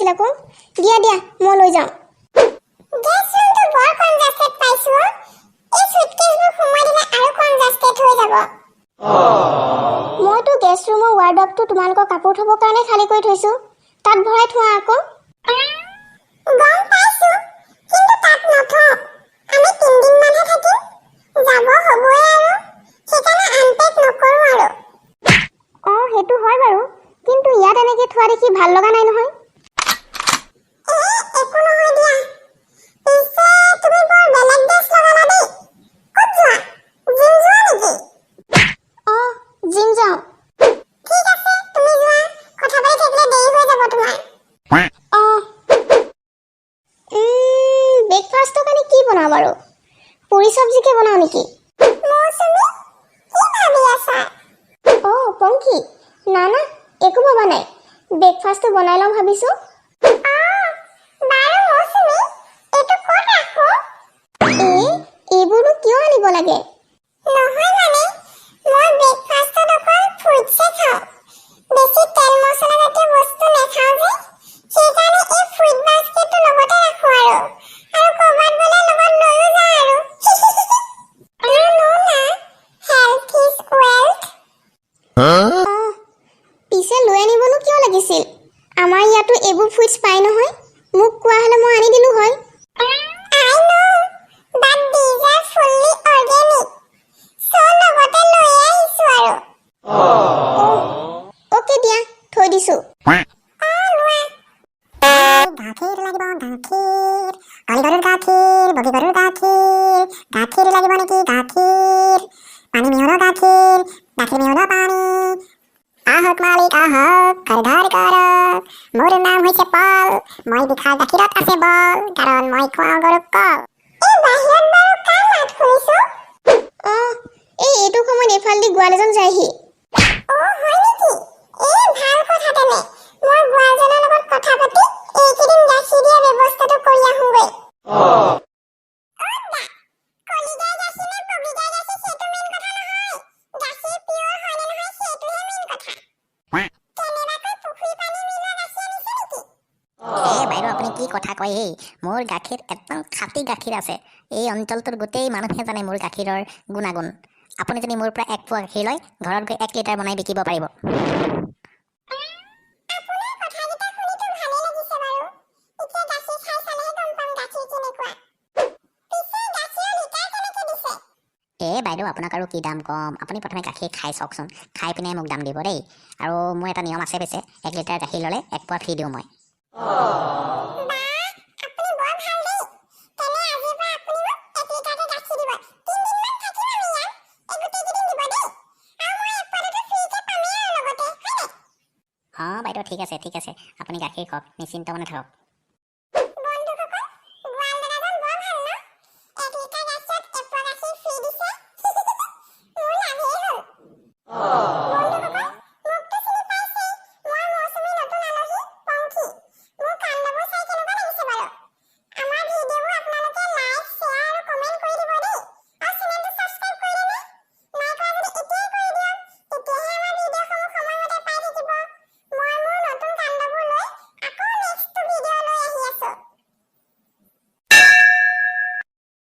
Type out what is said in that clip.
লাগিছিল আকৌ দিয়া দিয়া মই লৈ যাম গেছ ৰুমটো বৰ কনজাস্টেড পাইছো এই সুটকেছবোৰ সোমাই দিলে আৰু কনজাস্টেড হৈ যাব মইতো গেছ ৰুমৰ ৱাৰ্ডৰবটো তোমালোকৰ কাপোৰ থবৰ কাৰণে খালী কৰি থৈছো তাত ভৰাই থোৱা আকৌ গম পাইছো কিন্তু তাত নথওঁ আমি 3 দিন মানহে থাকিম যাব হ'বই আৰু সেইকাৰণে আনপেক নকৰো আৰু সেইটো হয় বাৰু কিন্তু ইয়াত এনেকৈ থোৱা দেখি ভাল লগা নাই নহয় একো নহয় দিয়া পিছে তুমি বৰ বেলেগ ড্ৰেছ লগালা দেই ক'ত যোৱা জিম যোৱা নেকি জিম যাওঁ ঠিক আছে তুমি যোৱা কথা পাতি থাকিলে দেৰি হৈ যাব তোমাৰ ব্ৰেকফাষ্টৰ কাৰণে কি বনাওঁ বাৰু পুৰি চব্জিকে বনাওঁ নেকি মৌচুমী কি ভাবি আছা পংখী না না একো ভবা নাই ব্ৰেকফাষ্টটো বনাই লওঁ ভাবিছোঁ বাৰু মৌচুমী এইটো ক'ত ৰাখোঁ এইবোৰনো কিয় আনিব লাগে নহয় মানে মই ব্ৰেকফাষ্টত অকল ফ্ৰুটছে খাওঁ বেছি তেল মছলা জাতীয় বস্তু নাখাওঁ যে সেইকাৰণে এই ফ্ৰুট বাস্কেটটো লগতে ৰাখোঁ আৰু ক'ৰবাত গ'লে লগত লৈও যাওঁ আৰু না হেল্থ ইজ ৱেল্থ পিছে লৈ আনিবনো কিয় লাগিছিল আমাৰ ইয়াতো এইবোৰ ফ্ৰুটছ পাই নহয় মোক কোৱা হ'লে মই আনি দিলোঁ হয় অ'কে দিয়া থৈ দিছোঁ গাখীৰ লাগিব গাখীৰ গাখীৰ বগীগৰুৰ গাখীৰ গাখীৰ লাগিব নেকি গাখীৰ পানী মিহলোৱা গাখীৰ গাখীৰ মিহলোৱা পানী আহক মালিক আহক খৰধৰ কৰক মোৰ নাম হৈছে পল মই বিশাল গাখীৰত আছে বল কাৰণ মই খুৱাওঁ গৰুক কল এই বাহিৰত বাৰু কাৰ মাত শুনিছো এইটো সময়ত এইফালেদি গোৱাল এজন যায়হি হয় নেকি ভাল কথা তেনে মই গোৱালজনৰ লগত কথা পাতি এইকেইদিন গাখীৰ দিয়া ব্যৱস্থাটো কৰি আহোঁগৈ কি কথা কয় মোৰ গাখীৰ একদম খাঁটি গাখীৰ আছে এই অঞ্চলটোৰ গোটেই মানুহে জানে মোৰ গাখীৰৰ গুণাগুণ আপুনি যদি মোৰ পৰা 1 পোৱা গাখীৰ লয় ঘৰত গৈ 1 লিটাৰ বনাই বিকিব পাৰিব বাইদেউ আপোনাক আৰু কি দাম কম আপুনি প্ৰথমে গাখীৰ খাই চাওকচোন খাই পিনে মোক দাম দিব দেই আৰু মোৰ এটা নিয়ম আছে পিছে 1 লিটাৰ গাখীৰ ল'লে 1 পোৱা ফ্ৰী দিওঁ মই বাইদেউ ঠিক আছে আপুনি গাখীৰ খাওক নিশ্চিন্ত মনে থাকক